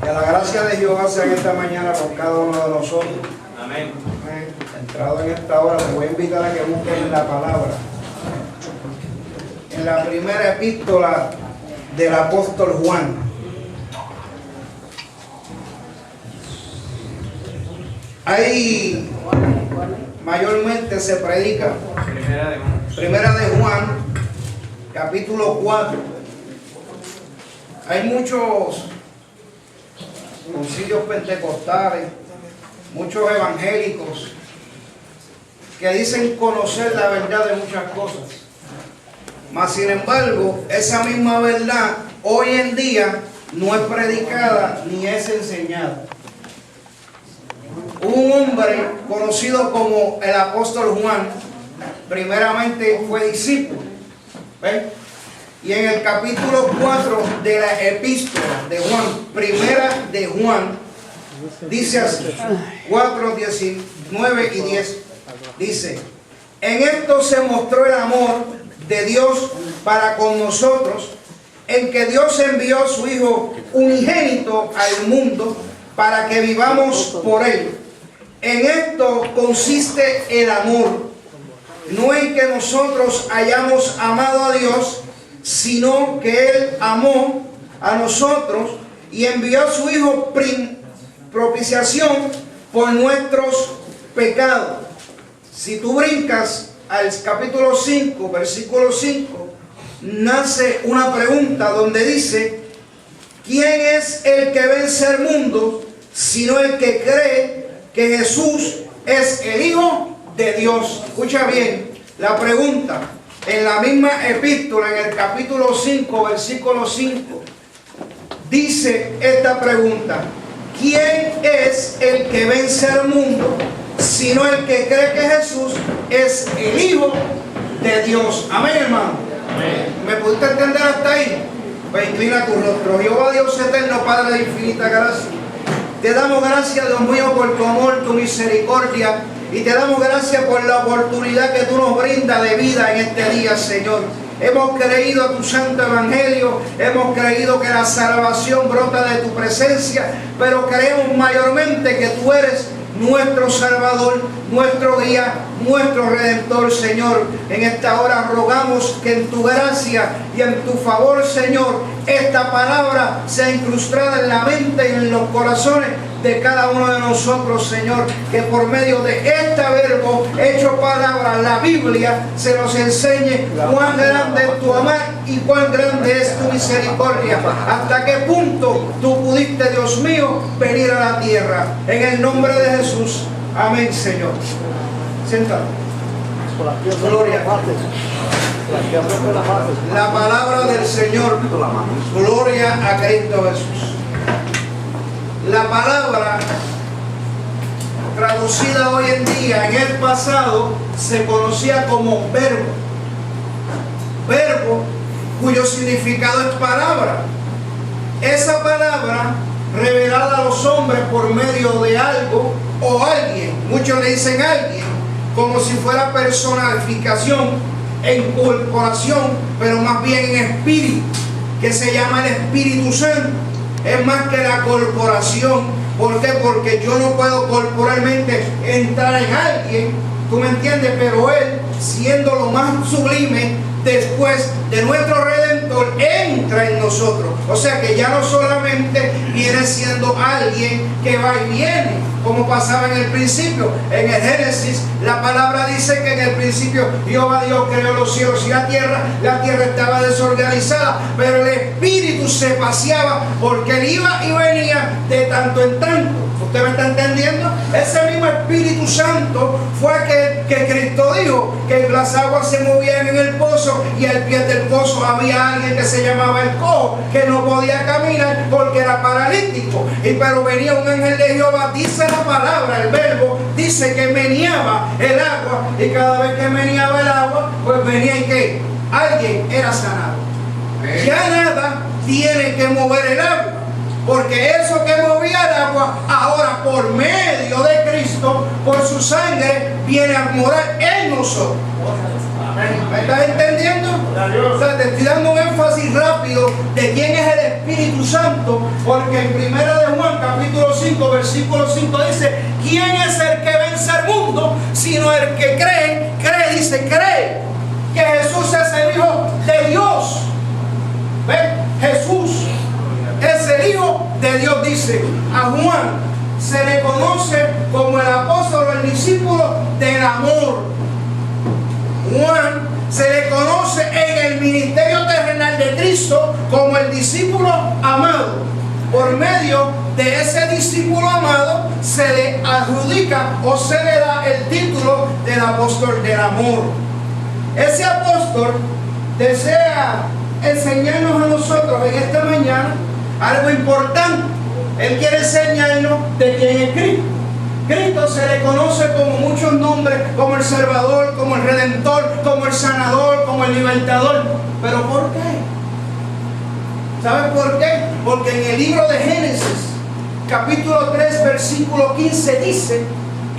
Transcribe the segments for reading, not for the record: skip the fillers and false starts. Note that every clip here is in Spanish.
Que la gracia de Jehová sea en esta mañana por cada uno de nosotros. Amén. Entrado en esta hora, te voy a invitar a que busquen la palabra. En la primera epístola del apóstol Juan. Ahí mayormente se predica. Primera de Juan, capítulo 4. Hay muchos concilios pentecostales, muchos evangélicos que dicen conocer la verdad de muchas cosas. Mas sin embargo, esa misma verdad hoy en día no es predicada ni es enseñada. Un hombre conocido como el apóstol Juan, primeramente fue discípulo. ¿Ven? Y en el capítulo 4 de la epístola de Juan, primera de Juan, dice así, 4, 19 y 10, dice: en esto se mostró el amor de Dios para con nosotros, en que Dios envió a su Hijo unigénito al mundo para que vivamos por Él. En esto consiste el amor, no en que nosotros hayamos amado a Dios, sino que Él amó a nosotros y envió a su Hijo propiciación por nuestros pecados. Si tú brincas al capítulo 5, versículo 5, nace una pregunta donde dice: ¿quién es el que vence al mundo, sino el que cree que Jesús es el Hijo de Dios? Escucha bien la pregunta. En la misma epístola, en el capítulo 5, versículo 5, dice esta pregunta: ¿quién es el que vence al mundo, sino el que cree que Jesús es el Hijo de Dios? Amén, hermano. Amén. ¿Me pudiste entender hasta ahí? Pues inclina tu rostro. Jehová Dios eterno, Padre de infinita gracia, te damos gracias, Dios mío, por tu amor, tu misericordia, y te damos gracias por la oportunidad que tú nos brindas de vida en este día, Señor. Hemos creído a tu santo evangelio, hemos creído que la salvación brota de tu presencia, pero creemos mayormente que tú eres nuestro Salvador, nuestro guía, nuestro Redentor, Señor. En esta hora rogamos que en tu gracia y en tu favor, Señor, esta palabra sea incrustada en la mente y en los corazones de cada uno de nosotros, Señor, que por medio de este verbo hecho palabra, la Biblia, se nos enseñe cuán grande es tu amor y cuán grande es tu misericordia, hasta qué punto tú pudiste, Dios mío, venir a la tierra. En el nombre de Jesús, amén, Señor. Siéntate. Gloria. La palabra del Señor. Gloria a Cristo Jesús. La palabra traducida hoy en día, en el pasado se conocía como verbo. Verbo cuyo significado es palabra. Esa palabra revelada a los hombres por medio de algo o alguien. Muchos le dicen alguien, como si fuera personificación, incorporación, pero más bien en espíritu, que se llama el Espíritu Santo. Es más que la corporación. ¿Por qué? Porque yo no puedo corporalmente entrar en alguien, ¿tú me entiendes? Pero Él, siendo lo más sublime, después de nuestro Redentor, entra en nosotros. O sea que ya no solamente viene siendo alguien que va y viene, como pasaba en el principio. En el Génesis, la palabra dice que en el principio Jehová Dios creó los cielos y la tierra estaba desorganizada, pero el Espíritu se paseaba porque Él iba y venía de tanto en tanto. ¿Usted me está entendiendo? Ese mismo Espíritu Santo fue que Cristo dijo que las aguas se movían en el pozo, y al pie del pozo había alguien que se llamaba el cojo, que no podía caminar porque era paralítico. Pero venía un ángel de Jehová, dice la palabra, el verbo, dice que meneaba el agua, y cada vez que meneaba el agua, pues venía en que alguien era sanado. Ya nada tiene que mover el agua, porque eso que movía el agua, ahora por medio de Cristo, por su sangre, viene a morar en nosotros. ¿Me estás entendiendo? O sea, te estoy dando un énfasis rápido de quién es el Espíritu Santo, porque en 1 de Juan, capítulo 5, versículo 5 dice: ¿quién es el que vence al mundo? Sino el que cree que Jesús es el Hijo de Dios. ¿Ven? Jesús es el Hijo de Dios. Dice a Juan, se le conoce como el apóstol o el discípulo del amor. Juan se le conoce en el ministerio terrenal de Cristo como el discípulo amado. Por medio de ese discípulo amado se le adjudica o se le da el título del apóstol del amor. Ese apóstol desea enseñarnos a nosotros en esta mañana algo importante. Él quiere enseñarnos de quién es Cristo. Cristo se le conoce como muchos nombres, como el Salvador, como el Redentor, como el Sanador, como el Libertador. ¿Pero por qué? ¿Sabes por qué? Porque en el libro de Génesis, capítulo 3, versículo 15, dice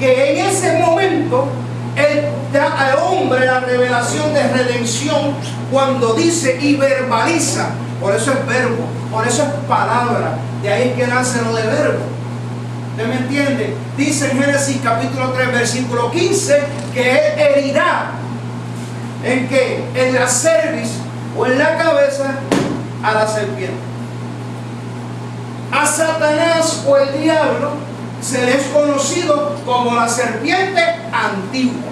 que en ese momento Él da al hombre la revelación de redención cuando dice y verbaliza. Por eso es verbo, por eso es palabra. De ahí es que nace lo de verbo. ¿Usted me entiende? Dice en Génesis capítulo 3, versículo 15, que Él herirá ¿en qué? En la cerviz o en la cabeza a la serpiente. A Satanás o el diablo se le es conocido como la serpiente antigua.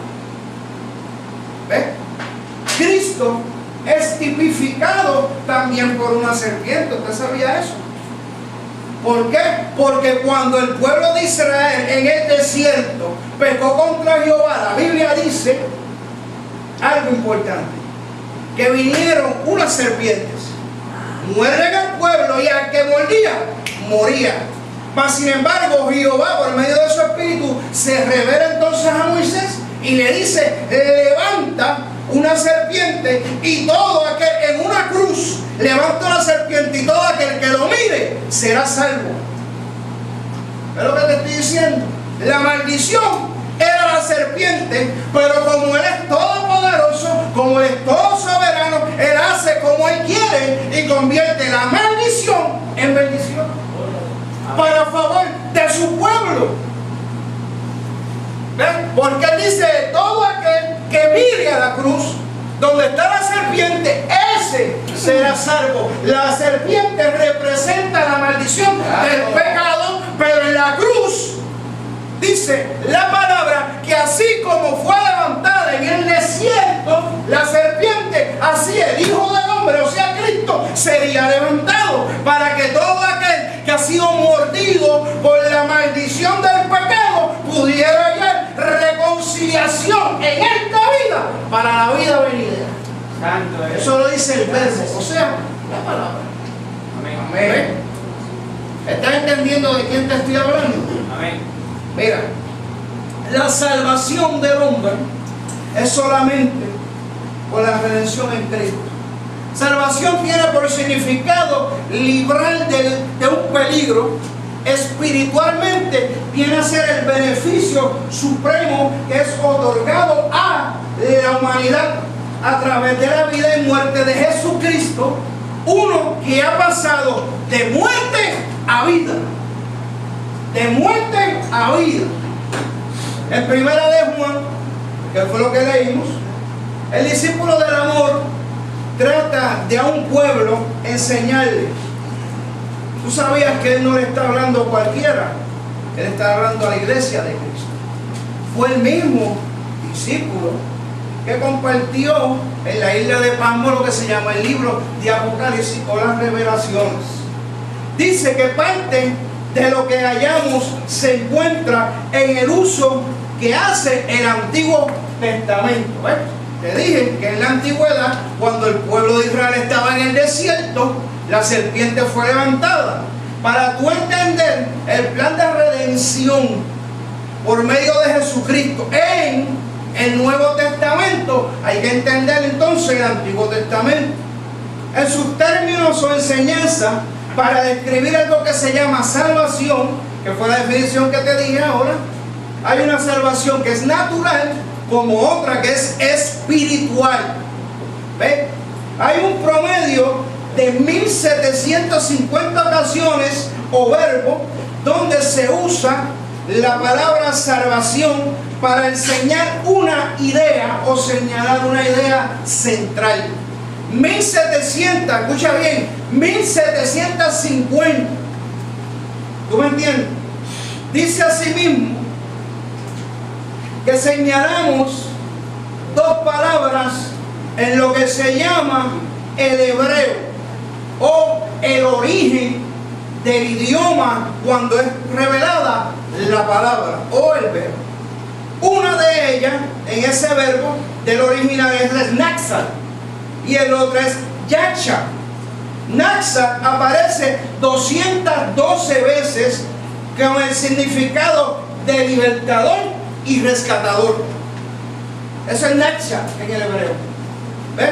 ¿Ves? Cristo es tipificado también por una serpiente. ¿Usted sabía eso? ¿Por qué? Porque cuando el pueblo de Israel en el desierto pecó contra Jehová, la Biblia dice algo importante: que vinieron unas serpientes, muerden al pueblo y al que mordía, moría. Mas sin embargo Jehová, por medio de su espíritu, se revela entonces a Moisés y le dice: levanta una serpiente y todo aquel en una cruz, levanta una serpiente y todo aquel que lo mire será salvo. ¿Ves lo que te estoy diciendo? La maldición era la serpiente, pero como Él es todopoderoso, como Él es todo soberano, Él hace como Él quiere y convierte la maldición en bendición para favor de su pueblo. ¿Ven? Porque Él dice: todo aquel que mire a la cruz donde está la serpiente, ese será salvo. La serpiente representa la maldición del pecado, pero en la cruz dice la palabra que así como fue levantada en el desierto la serpiente, así el Hijo del Hombre, o sea Cristo, sería levantado para que todo aquel que ha sido mordido por la maldición del pecado pudiera hallar reconciliación en esta vida para la vida venidera. Eso lo dice el verso, o sea, la palabra. Amén. ¿Estás entendiendo de quién te estoy hablando? Amén. Mira, la salvación del hombre es solamente por la redención en Cristo. Salvación tiene por significado librar de un peligro. Espiritualmente viene a ser el beneficio supremo que es otorgado a la humanidad a través de la vida y muerte de Jesucristo, uno que ha pasado de muerte a vida. De muerte a vida. En 1 de Juan, que fue lo que leímos, el discípulo del amor trata de a un pueblo enseñarle. Tú sabías que Él no le está hablando a cualquiera, Él está hablando a la iglesia de Cristo. Fue el mismo discípulo que compartió en la isla de Patmos lo que se llama el libro de Apocalipsis o las revelaciones. Dice que parte de lo que hallamos se encuentra en el uso que hace el Antiguo Testamento. ¿Ves? Te dije que en la antigüedad, cuando el pueblo de Israel estaba en el desierto, la serpiente fue levantada. Para tú entender el plan de redención por medio de Jesucristo en el Nuevo Testamento, hay que entender entonces el Antiguo Testamento. En sus términos o enseñanza, para describir algo que se llama salvación, que fue la definición que te dije ahora, hay una salvación que es natural como otra que es espiritual. ¿Ve? Hay un promedio de 1750 ocasiones o verbos donde se usa la palabra salvación para enseñar una idea o señalar una idea central. 1700, escucha bien, 1750. ¿Tú me entiendes? Dice asimismo que señalamos dos palabras en lo que se llama el hebreo o el origen del idioma cuando es revelada la palabra o el verbo. Una de ellas, en ese verbo del original, es naxar y el otro es yacha. Naxar aparece 212 veces con el significado de libertador y rescatador. Eso es naxar en el hebreo. ¿Ves?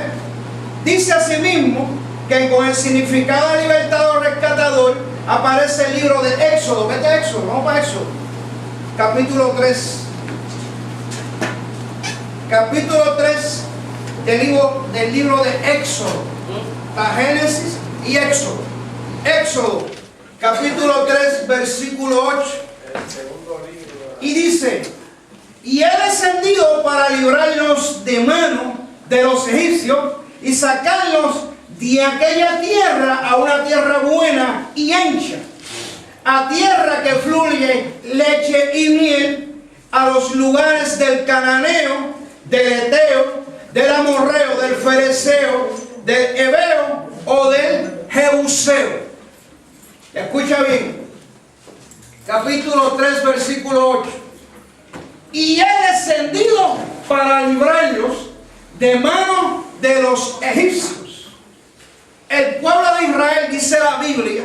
Dice asimismo que con el significado de libertador, rescatador, aparece el libro de Éxodo. Vete a Éxodo, vamos para Éxodo. Capítulo 3. Capítulo 3 del libro de Éxodo. A Génesis y Éxodo. Éxodo, capítulo 3, versículo 8. Y dice: y he descendido para librarlos de mano de los egipcios y sacarlos de aquella tierra a una tierra buena y ancha, a tierra que fluye leche y miel, a los lugares del cananeo, del eteo, del amorreo, del fereceo, del heveo o del jebuseo. Escucha bien, capítulo 3, versículo 8. Y he descendido para librarlos de mano de los egipcios. El pueblo de Israel, dice la Biblia,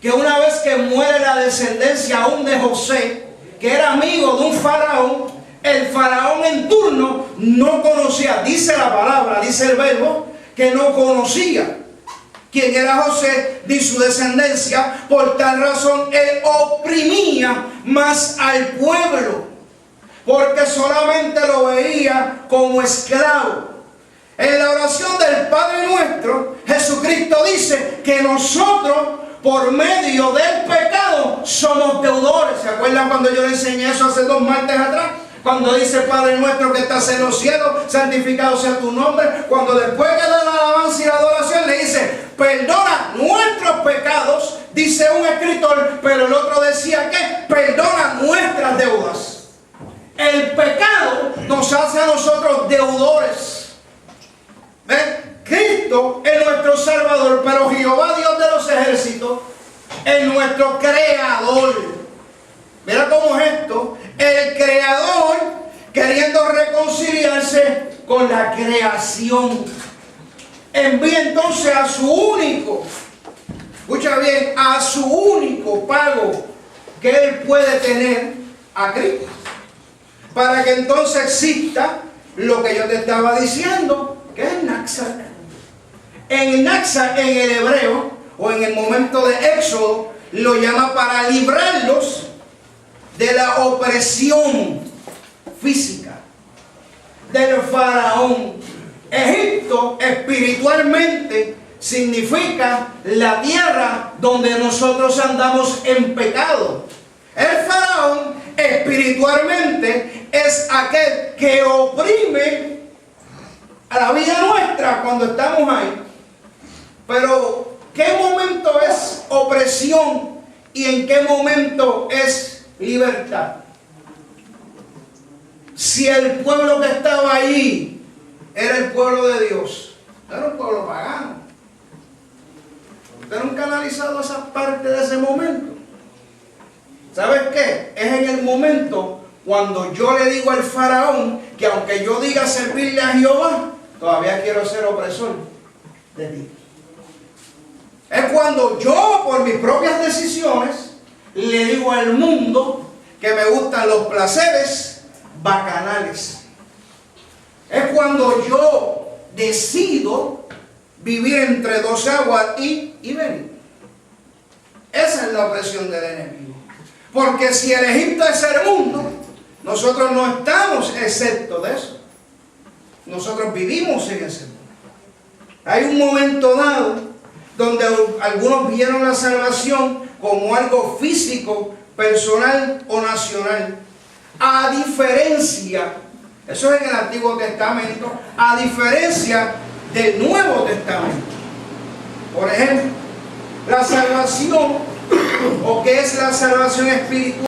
que una vez que muere la descendencia aún de José, que era amigo de un faraón, el faraón en turno no conocía, dice la palabra, dice el verbo, que no conocía quién era José ni su descendencia. Por tal razón él oprimía más al pueblo, porque solamente lo veía como esclavo. En la oración del Padre Nuestro, Jesucristo dice que nosotros, por medio del pecado, somos deudores. ¿Se acuerdan cuando yo le enseñé eso hace 2 martes atrás? Cuando dice: Padre nuestro que estás en los cielos, santificado sea tu nombre. Cuando después que da la alabanza y la adoración le dice: perdona nuestros pecados, dice un escritor, pero el otro decía que perdona nuestras deudas. El pecado nos hace a nosotros deudores. ¿Ven? Cristo es nuestro Salvador, pero Jehová Dios de los ejércitos es nuestro Creador. Mira cómo es esto. El Creador queriendo reconciliarse con la creación, envía entonces a su único, escucha bien, a su único pago que él puede tener, a Cristo, para que entonces exista lo que yo te estaba diciendo, que es naxar. En naxar, en el hebreo, o en el momento de Éxodo, lo llama para librarlos de la opresión física del faraón. Egipto espiritualmente significa la tierra donde nosotros andamos en pecado. El faraón espiritualmente es aquel que oprime a la vida nuestra cuando estamos ahí. Pero ¿qué momento es opresión y en qué momento es libertad? Si el pueblo que estaba allí era el pueblo de Dios, era un pueblo pagano. ¿Usted nunca ha analizado esa parte de ese momento? ¿Sabes qué? Es en el momento cuando yo le digo al faraón que aunque yo diga servirle a Jehová, todavía quiero ser opresor de ti. Es cuando yo, por mis propias decisiones, le digo al mundo que me gustan los placeres bacanales. Es cuando yo decido vivir entre dos aguas y venir. Esa es la opresión del enemigo. Porque si el Egipto es el mundo, Nosotros no estamos exceptos de eso. Nosotros vivimos en ese mundo. Hay un momento dado donde algunos vieron la salvación como algo físico, personal o nacional. A diferencia, eso es en el Antiguo Testamento, a diferencia del Nuevo Testamento. Por ejemplo, la salvación, o qué es la salvación espiritual.